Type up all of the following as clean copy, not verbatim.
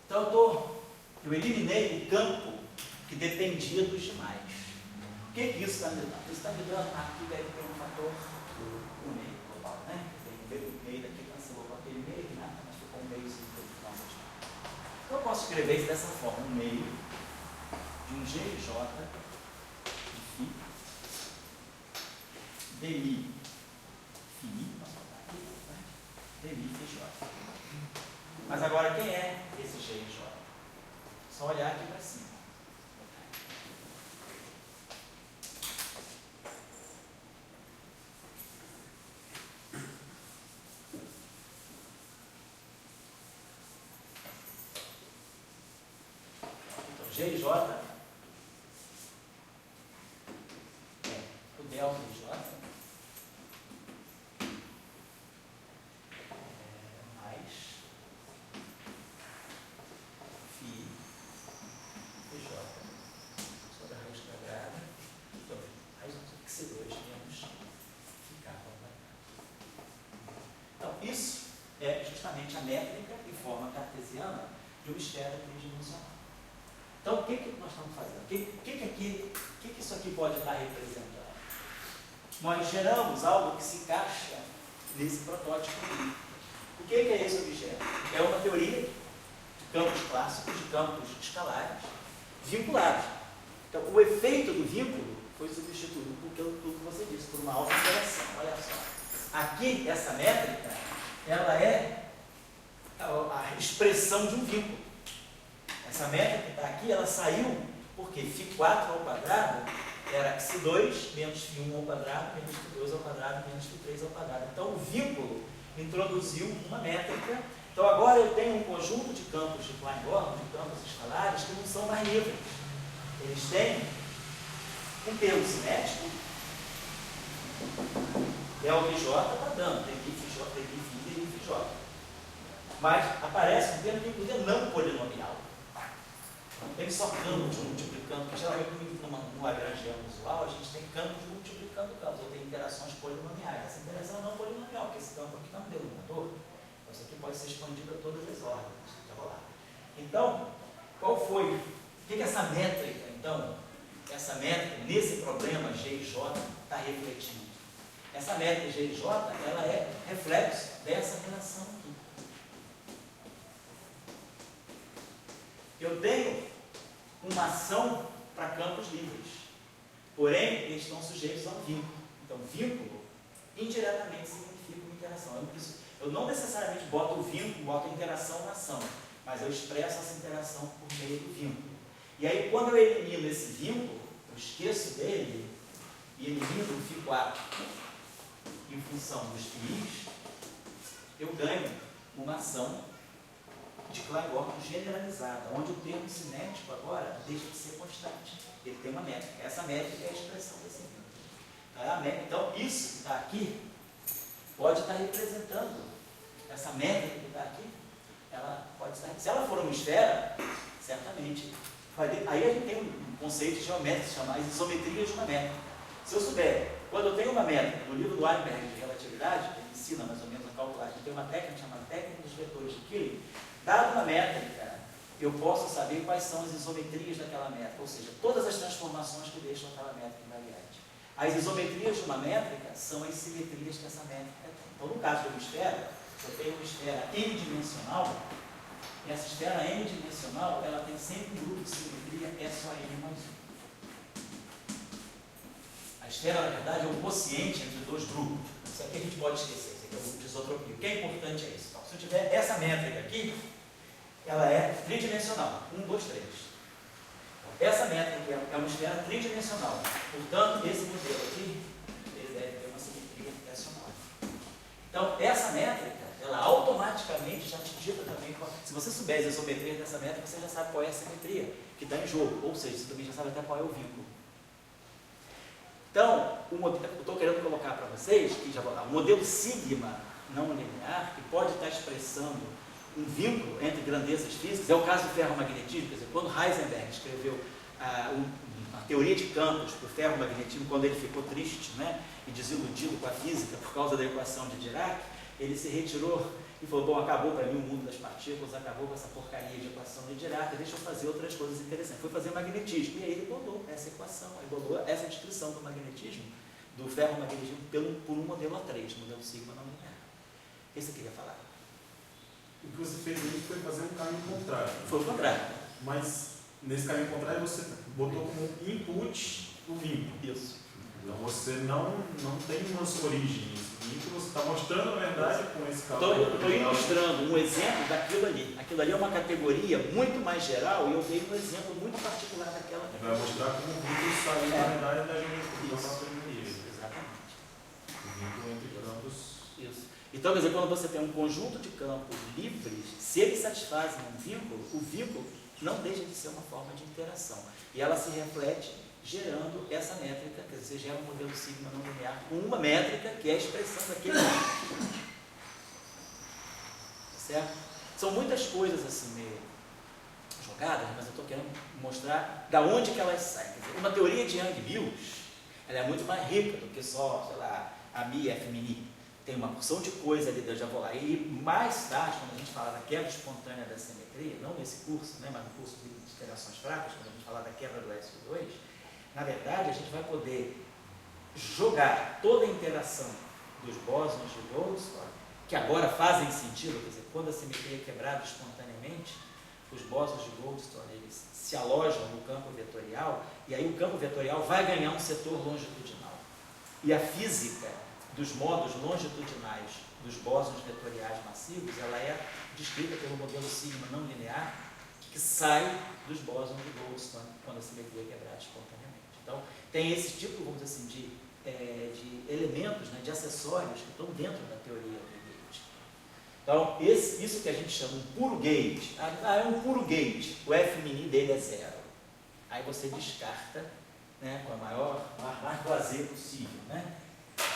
Então eu eliminei o campo que dependia dos demais. O que isso está me dando? Isso está me dando, aqui deve ter um fator, o meio global, né? Tem o meio daqui, cancelou com aquele meio, nada, mas ficou um meiozinho no final. Então eu posso escrever isso dessa forma, um meio de um GJ de φ, dmi φJ. Mas agora, quem é esse GJ? Só olhar aqui para cima. Então, GJ é o delta de J mais φ sobre a raiz quadrada, então, raiz que ser 2 menos ficar quadrado. Então, isso é justamente a métrica e forma cartesiana de uma esfera tridimensional. Então, o que nós estamos fazendo? O que isso aqui pode estar representando? Nós geramos algo que se encaixa nesse protótipo aqui. O que é esse objeto? É uma teoria de campos clássicos, de campos escalares, vinculados. Então, o efeito do vínculo foi substituído por tudo que você disse, por uma alta interação. Olha só. Aqui, essa métrica, ela é a expressão de um vínculo. Essa métrica que está aqui, ela saiu porque φ4 ao quadrado era x2 menos φ1 ao quadrado, menos φ2 ao quadrado, menos φ3 ao quadrado. Então, o vínculo introduziu uma métrica. Então, agora eu tenho um conjunto de campos de Klein-Gordon, de campos escalares, que não são mais livres. Eles têm um pelo cinético, del de J está dando, tem φ e φJ. Mas aparece um termo que inclusive é não polinomial. Não tem só campos multiplicando, porque geralmente no Lagrangiano usual a gente tem campos multiplicando campos, ou tem interações polinomiais. Essa interação é não polinomial, porque esse campo aqui está no denominador. Então isso aqui pode ser expandido a todas as ordens. Então, qual foi? O que essa métrica, então, essa métrica, nesse problema GJ, está refletindo? Essa métrica GJ, ela é reflexo dessa relação aqui. Eu tenho uma ação para campos livres, porém, eles estão sujeitos a um vínculo. Então, vínculo, indiretamente, significa uma interação. Eu não necessariamente boto o vínculo, boto a interação na ação, mas eu expresso essa interação por meio do vínculo. E aí, quando eu elimino esse vínculo, eu esqueço dele e elimino o φ4 em função dos φ's, eu ganho uma ação de Klein-Gordon generalizada, onde o termo cinético agora deixa de ser constante. Ele tem uma métrica. Essa métrica é a expressão desse vínculo. Então, isso que está aqui pode estar representando, essa métrica que está aqui, ela pode estar, se ela for uma esfera, certamente, aí a gente tem um conceito geométrico que se chama as isometrias de uma métrica. Se eu souber, quando eu tenho uma métrica, no livro do Weinberg de relatividade, ele ensina mais ou menos a calcular, a gente tem uma técnica chamada técnica dos vetores de Killing. Dada uma métrica, eu posso saber quais são as isometrias daquela métrica, ou seja, todas as transformações que deixam aquela métrica invariante. As isometrias de uma métrica são as simetrias que essa métrica tem. Então, no caso de uma esfera, eu tenho uma esfera n-dimensional, e essa esfera n-dimensional, ela tem sempre um grupo de simetria só n mais 1. A esfera, na verdade, é um quociente entre dois grupos. Isso aqui a gente pode esquecer, isso aqui é o grupo de isotropia. O que é importante é isso. Então, se eu tiver essa métrica aqui, ela é tridimensional. 1, 2, 3. Essa métrica é uma esfera tridimensional. Portanto, esse modelo aqui, ele deve ter uma simetria racional. Então, essa métrica, ela automaticamente já te dita também, se você souber as isometrias dessa métrica, você já sabe qual é a simetria que está em jogo. Ou seja, você também já sabe até qual é o vínculo. Então, eu estou querendo colocar para vocês que o modelo sigma não linear, que pode estar expressando um vínculo entre grandezas físicas, é o caso do ferromagnetismo. Quer dizer, quando Heisenberg escreveu a teoria de campos para o ferromagnetismo, quando ele ficou triste, né, e desiludido com a física por causa da equação de Dirac, ele se retirou e falou, bom, acabou para mim o mundo das partículas, acabou com essa porcaria de equação indireta, deixa eu fazer outras coisas interessantes. Foi fazer magnetismo, e aí ele bolou essa equação, ele bolou essa descrição do magnetismo, do ferromagnetismo, por um modelo A3, modelo sigma não linear. Esse você queria falar? O que você fez aí foi fazer um caminho contrário. Foi o contrário. Mas nesse caminho contrário você botou como input o vínculo. Isso. Então você não tem uma sua origem nesse vínculo, você está mostrando, na verdade, com esse cálculo. Estou ilustrando um exemplo daquilo ali. Aquilo ali é uma categoria muito mais geral e eu dei um exemplo muito particular daquela. Vai mostrar como o vínculo saiu, na verdade, da geometria. Exatamente. O vínculo entre campos. Isso. Então, quer dizer, quando você tem um conjunto de campos livres, se eles satisfazem um vínculo, o vínculo não deixa de ser uma forma de interação. E ela se reflete gerando essa métrica, quer dizer, gera um modelo sigma não linear com uma métrica que é a expressão daquele vínculo. Certo? São muitas coisas assim meio jogadas, mas eu estou querendo mostrar da onde que elas saem. Quer dizer, uma teoria de Young-Mills, ela é muito mais rica do que só, sei lá, a Mi, F mini. Tem uma porção de coisa ali, eu já vou lá. E mais tarde, quando a gente falar da quebra espontânea da simetria, não nesse curso, né, mas no curso de interações fracas, quando a gente falar da quebra do SO2, na verdade a gente vai poder jogar toda a interação dos bósons de Goldstone, que agora fazem sentido, quer dizer, quando a simetria é quebrada espontaneamente, os bósons de Goldstone eles se alojam no campo vetorial, e aí o campo vetorial vai ganhar um setor longitudinal. E a física dos modos longitudinais dos bósons vetoriais massivos, ela é descrita pelo modelo sigma não linear, que sai dos bósons de Goldstone quando a simetria é quebrada espontaneamente. Então, tem esse tipo, vamos dizer assim, de elementos, né, de acessórios que estão dentro da teoria do gate. Então, isso que a gente chama um puro gate, é um puro gate, o F mini dele é zero. Aí você descarta, né, com a mais prazer possível, né?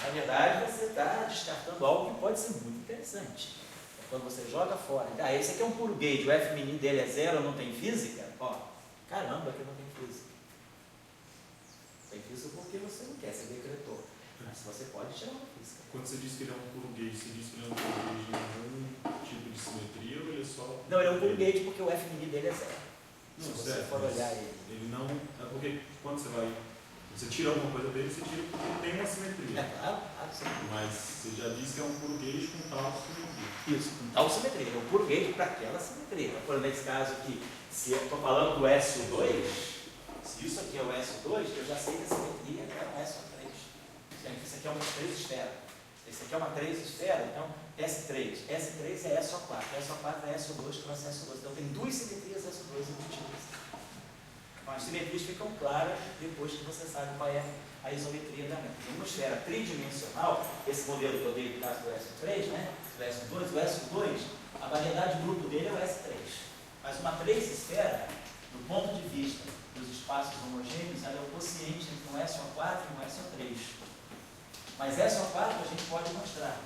Na verdade, você está descartando algo que pode ser muito interessante. Quando você joga fora, esse aqui é um puro gate, o F mini dele é zero, não tem física, ó, caramba, aqui não tem física. Tem física porque você não quer, você decretou. Mas você pode tirar uma física. Quando você diz que ele é um puro gate, você diz que ele é um puro gate de algum tipo de simetria ou ele é só... Não, ele é um puro gate porque o F mini dele é zero. Se Não, você certo, for olhar ele. Ele não... É porque quando você tira alguma coisa dele, você tira porque tem uma simetria. É claro, absolutamente. Mas você já disse que é um puro gate com tal simetria. Isso, com tal simetria. É um puro gate para aquela simetria. Por exemplo, nesse caso aqui, se eu estou falando do SO2, se isso aqui é o SO2, eu já sei que a simetria é um SO3. Isso aqui é uma 3 esfera. Esse aqui é uma 3 esfera, então S3. S3 é SO4. SO4 é SO2 cross SO2. Então tem duas simetrias SO2 embutidas. Então, as simetrias ficam claras depois que você sabe qual é a isometria da métrica. Em uma esfera tridimensional, esse modelo que eu dei no caso do SO3, né? Do SO2, o SO2, a variedade de grupo dele é o S3. Mas uma 3 esfera, do ponto de vista dos espaços homogêneos, ela é o quociente entre um SO4 e um SO3. Mas SO4 a gente pode mostrar.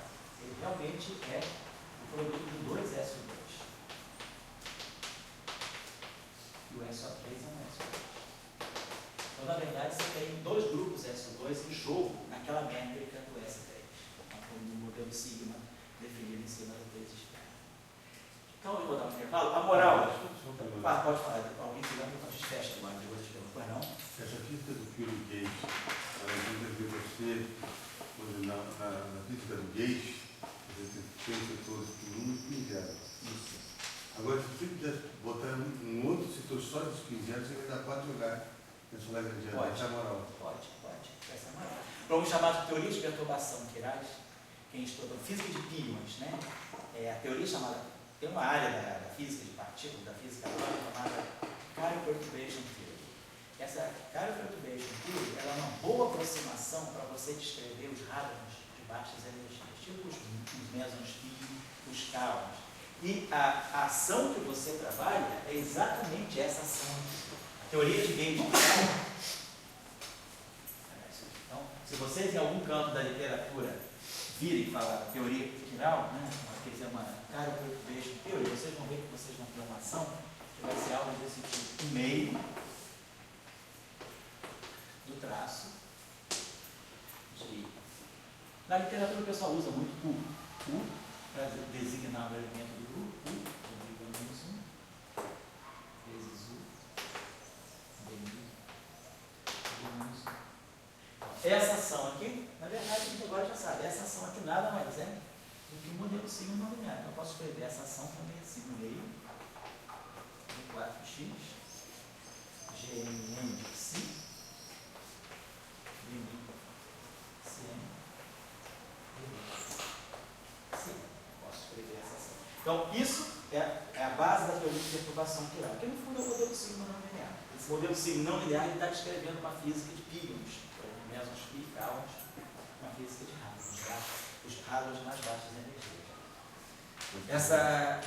Ele realmente é o produto de dois SO2. E o SO3 é um SO2. Então, na verdade, você tem dois grupos SO2 em jogo naquela métrica do S3. No modelo sigma definido em cima do 3 esfera. Então, eu vou dar um intervalo. A moral. Pode falar. Alguém quiser, a gente fecha agora. Depois eu te pergunto. Não? Essa física do pure gate, ela ajuda que você, na física do gate, você tem setores spin 1 e spin 0. Isso. Agora, se você quiser botar um outro setor só de spin 0, você vai dar 4 lugares nessa regra de Pode. essa moral. Pode. Essa é a moral. Vamos chamar de teoria de perturbação quirais. Quem estuda física de pions, né? A teoria chamada, tem uma área da física de partículas, da física chamada Carrier Perturbation Theory. Essa Carrier Perturbation Theory ela é uma boa aproximação para você descrever os hadrons de baixas energias, tipo os mesons pi, os kaons. E a ação que você trabalha é exatamente essa ação. A teoria de gate. Então, se vocês em algum campo da literatura virem falar da teoria quiral, né, quer dizer, uma Carrier Perturbation Theory, vocês vão ver que vocês vão ter uma ação que vai ser algo desse tipo. O meio do traço de... Na literatura o pessoal usa muito U para designar o elemento do grupo, U, menos 1, vezes U, menos 1. Essa ação aqui, na verdade, a gente agora já sabe, essa ação aqui nada mais é do que o modelo signo não linear. Então, eu posso escrever essa ação também assim, no meio, de 4x, GNN de psi, limite CN, sim, posso escrever essa ação. Então, isso é a base da teoria de perturbação quiral, que no fundo é o modelo signo não linear. Esse modelo signo não linear está descrevendo uma física de píons, mesmos pi e caos, uma física de hadrons, os hadrons mais baixas de energia. Essa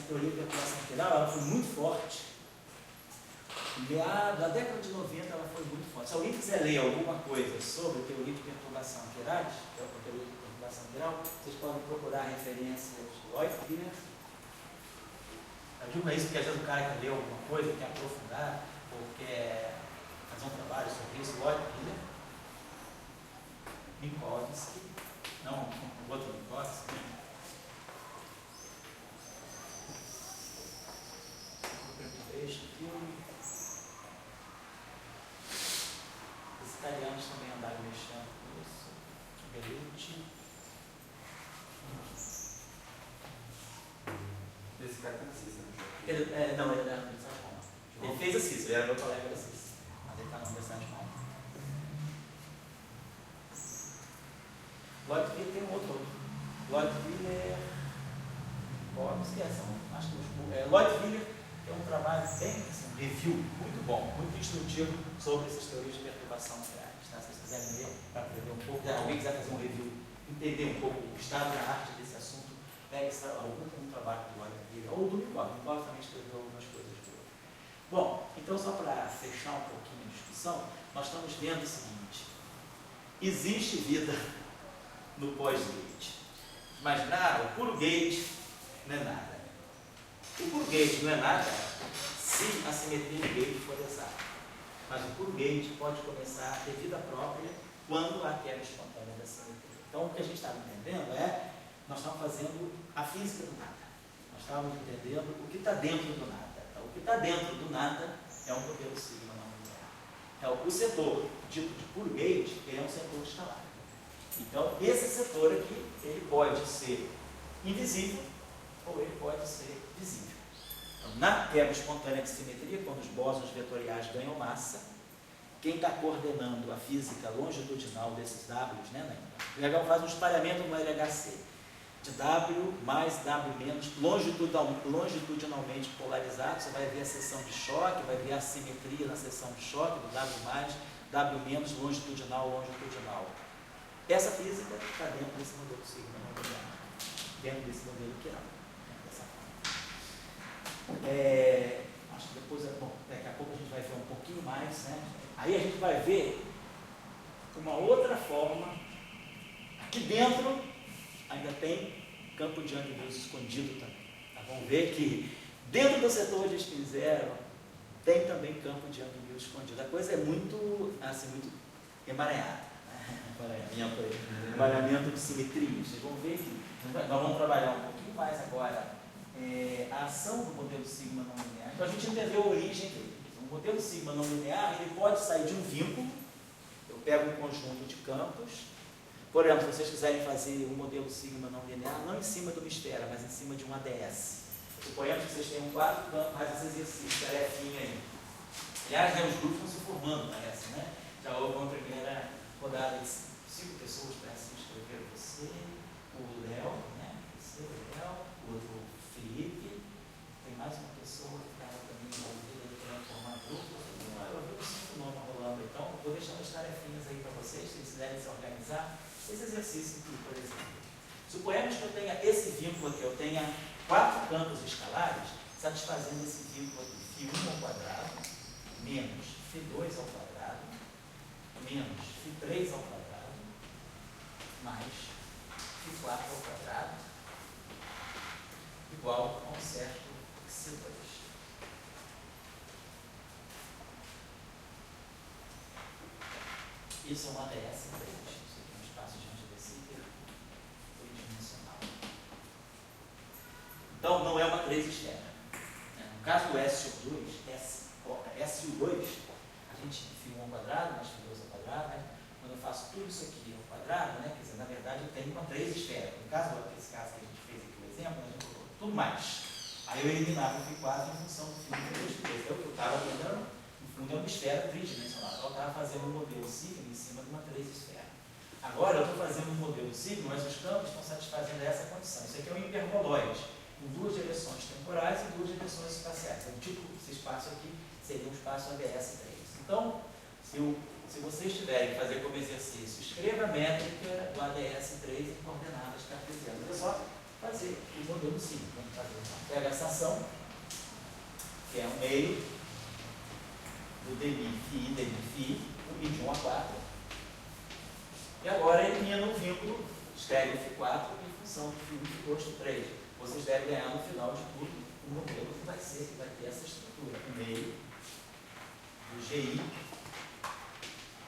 teoria de perturbação quiral, ela foi muito forte. Da década de 90 ela foi muito forte. Se alguém quiser ler alguma coisa sobre a teoria de perturbação quiral, vocês podem procurar referências de Lloyd Wheeler. Eu digo isso porque às vezes o cara quer ler alguma coisa, quer aprofundar, ou quer fazer um trabalho sobre isso. Lloyd Wheeler, Minkowski, não, o outro Minkowski, os italianos também andaram mexendo com isso. Belucci. Esse cara tem Cícero. Não, ele era na Universidade de Roma. Ele fez a Cícero, ele era meu colega da Cícero. Mas ele está na Universidade de Roma. Lloyd Wheeler tem um outro. Lloyd Wheeler. Acho que Lloyd Wheeler tem um trabalho bem, assim, um review muito bom, muito instrutivo sobre essas teorias de perturbação nucleares. Tá? Se vocês quiserem ler, para aprender um pouco, se alguém quiser fazer um review, entender um pouco o estado da arte desse assunto, pegue algum trabalho do Lloyd Wheeler, ou do Minkowski. Minkowski também escreveu algumas coisas boas. Bom, então só para fechar um pouquinho a discussão, nós estamos vendo o seguinte: existe vida no pós-gate. Imaginar, o puro gate não é nada. O puro gate não é nada se a simetria do gate for exata. Mas o puro gate pode começar a ter vida própria quando há quebra espontânea da simetria. Então, o que a gente estava entendendo é, nós estamos fazendo a física do nada. Nós estávamos entendendo o que está dentro do nada. Então, o que está dentro do nada é um modelo sigma não linear. Então, o setor dito de puro gate, ele é um setor escalar. Então, esse setor aqui, ele pode ser invisível ou ele pode ser visível. Então, na quebra espontânea de simetria, quando os bósons vetoriais ganham massa, quem está coordenando a física longitudinal desses Ws, né, o LHC faz um espalhamento no LHC de W mais W menos, longitudinalmente polarizado. Você vai ver a seção de choque, vai ver a simetria na seção de choque do W mais, W menos, longitudinal. Essa física está dentro desse modelo sigma não linear, dentro desse modelo quiral. Acho que depois, daqui a pouco a gente vai ver um pouquinho mais, né? Aí a gente vai ver uma outra forma. Aqui dentro ainda tem campo de Young-Mills escondido também. Tá? Vamos ver que dentro do setor de spin zero tem também campo de Young-Mills escondido. A coisa é muito, assim, muito emaranhada. Emaranhamento de simetrias. Vocês vão ver que nós vamos trabalhar um pouquinho mais agora a ação do modelo sigma não linear. Então a gente entendeu a origem dele. O modelo sigma não linear, ele pode sair de um vínculo. Eu pego um conjunto de campos. Por exemplo, se vocês quiserem fazer um modelo sigma não linear, não em cima de uma esfera, mas em cima de um ADS. Suponhamos que vocês tenham 4 campos, faz esse exercício, tarefinha aí. Aliás, né, os grupos vão se formando, parece, né? Já houve uma primeira rodada de 5 pessoas para se inscrever. Você, o Léo, né? Você, o Léo, o outro Felipe, tem mais uma pessoa que estava também envolvida para formar grupo. Eu vi os 5 nomes rolando, então vou deixando as tarefinhas aí para vocês, se eles quiserem se organizar. Esse exercício aqui, por exemplo. Suponhamos que eu tenha esse vínculo aqui, eu tenha 4 campos escalares satisfazendo esse vínculo aqui, φ1 ao quadrado, menos φ2 ao quadrado, menos φ3 ao quadrado, mais φ4 ao quadrado, igual a um certo C2. Isso é uma ADS 3, isso aqui é um espaço de antidecidência tridimensional. Então, não é uma 3 esfera. No caso do SU2, a gente enfia 1 ao quadrado, mais 2 ao quadrado, né? Quando eu faço tudo isso aqui ao quadrado, né? Quer dizer, na verdade, eu tenho uma 3 esfera. No caso, esse caso que a gente fez aqui, o exemplo, a gente colocou tudo mais. Aí eu eliminava o φ4 em função do φ2. Então, o que eu estava tentando, no fundo, é uma esfera tridimensional. Então, eu estava fazendo um modelo sigma em cima de uma 3 esfera. Agora, eu estou fazendo um modelo sigma, mas os campos estão satisfazendo essa condição. Isso aqui é um hiperboloide, com 2 direções temporais e 2 direções espaciais. Então, tipo, esse espaço aqui seria um espaço ADS 3. Então, se vocês tiverem que fazer como exercício, escreva a métrica do ADS 3 em coordenadas cartesianas. É só fazer o modelo sigma. Vamos fazer uma. Pega a estação, que é um meio do dmi de 1 a 4. E agora elimina o vínculo, escreve o φ4 em função do φ1 posto 3. Vocês devem ganhar no final de tudo um modelo que vai ter essa estrutura. O meio do GI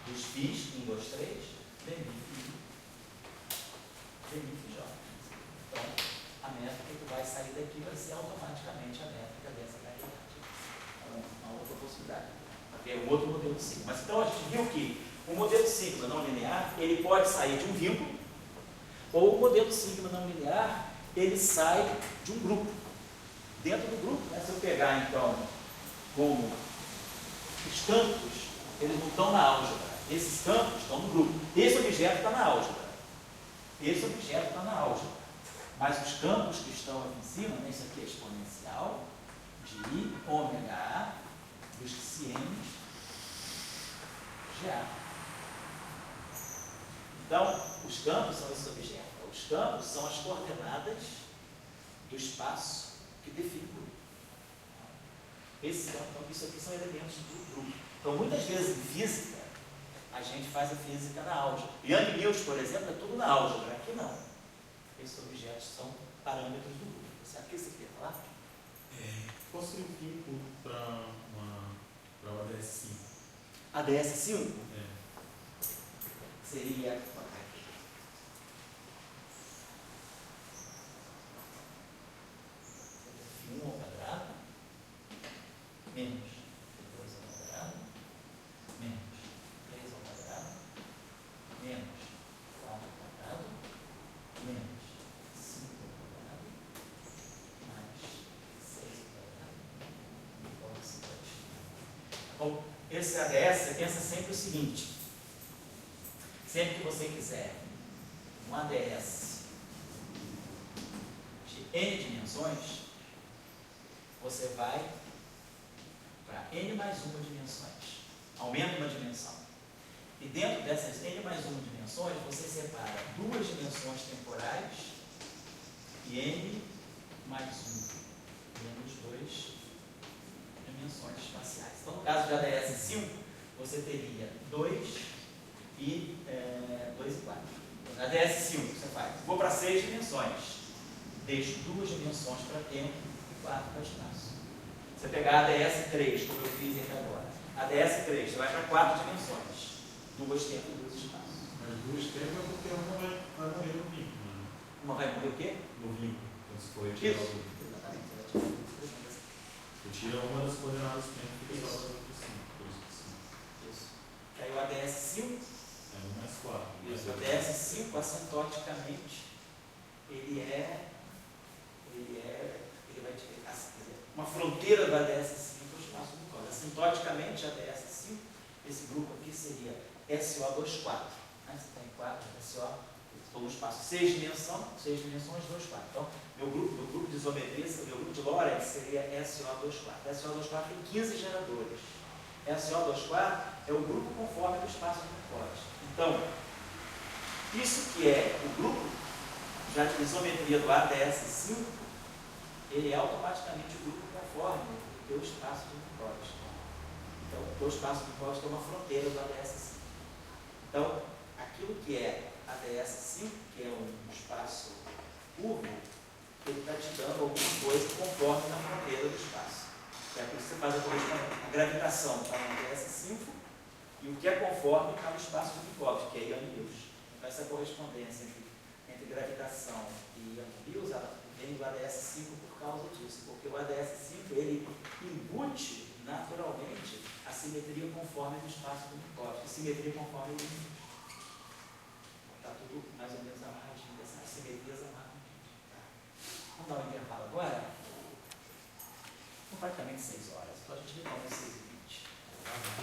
dos φs 1, 2, 3, dmi φj. Então, a métrica que vai sair daqui vai ser automaticamente a métrica dessa realidade. Então, uma outra possibilidade. É um outro modelo sigma. Mas então a gente viu que o modelo sigma não linear, ele pode sair de um vínculo, ou o modelo sigma não linear, ele sai de um grupo. Dentro do grupo, né, se eu pegar então como os campos, eles não estão na álgebra. Esses campos estão no grupo. Esse objeto está na álgebra. Esse objeto está na álgebra. Mas os campos que estão aqui em cima, né, isso aqui é exponencial de ômega dos cienes GA. Então, os campos são esse objeto. Os campos são as coordenadas do espaço que define o grupo. Então, isso aqui são elementos do grupo. Então, muitas vezes em física, a gente faz a física na álgebra. Young Mills, por exemplo, é tudo na álgebra. Aqui não. Esses objetos são parâmetros do grupo. Sabe o que você queria falar? Qual seria o vínculo para o ADS5? ADS5 seria φ1 ao quadrado menos 2 ao quadrado menos 3 ao quadrado menos 4 ao quadrado menos 5 ao quadrado mais 6 ao quadrado igual a 50. Bom, esse ADS, você pensa sempre o seguinte: sempre que você quiser um ADS de n dimensões, você vai para n mais 1 dimensões. Aumenta uma dimensão. E dentro dessas n mais 1 dimensões, você separa 2 dimensões temporais e n mais 1 menos 2 dimensões espaciais. Então, no caso de ADS5, você teria 2 e 4. Na ADS5, você faz, vou para 6 dimensões, deixo 2 dimensões para tempo e 4 para espaço. Você pegar a ADS3, como eu fiz aqui agora, a ADS3, você vai para 4 dimensões, 2 tempo e 2 espaços. Mas 2 tempos é porque uma vai morrer no vínculo, né? Uma vai morrer o quê? No vínculo, quando se for retirar o vínculo. Exatamente. Você tira uma das coordenadas do tempo e fica só para o 5. Por isso que 5. Isso. Que aí o ADS5, É 1 mais 4. isso, o ADS5, assintoticamente, ele vai te pegar, quer dizer, uma fronteira do ADS5 é o espaço bucólico. Assintoticamente, ADS5, esse grupo aqui seria SO24. Né? Você tem 4 SO, estou no espaço 6 dimensões, 2, 4. Então, meu grupo de isometria, meu grupo de Lorentz seria SO24. SO24 tem 15 geradores. SO24 é o grupo conforme do espaço bucólico. Então, isso que é o grupo já de isometria do ADS5, ele é automaticamente o grupo conforme do teu espaço de bucólico. Então, o teu espaço bucólico é uma fronteira do ADS5. Então, aquilo que é ADS5, que é um espaço curvo, ele está te dando alguma coisa conforme na fronteira do espaço. É por isso que você faz a gravitação está no ADS5 e o que é conforme está no espaço de Minkowski, que é Young Mills. Então, essa correspondência entre gravitação e Young Mills, ela vem do ADS5 por causa disso, porque o ADS-5 ele embute naturalmente a simetria conforme do espaço do micótico, a simetria conforme do limite. Está tudo mais ou menos amarradinho, dessas simetrias amarradinhas. Tá? Vamos dar um intervalo agora? São praticamente 6 horas, então a gente retoma às 6h20.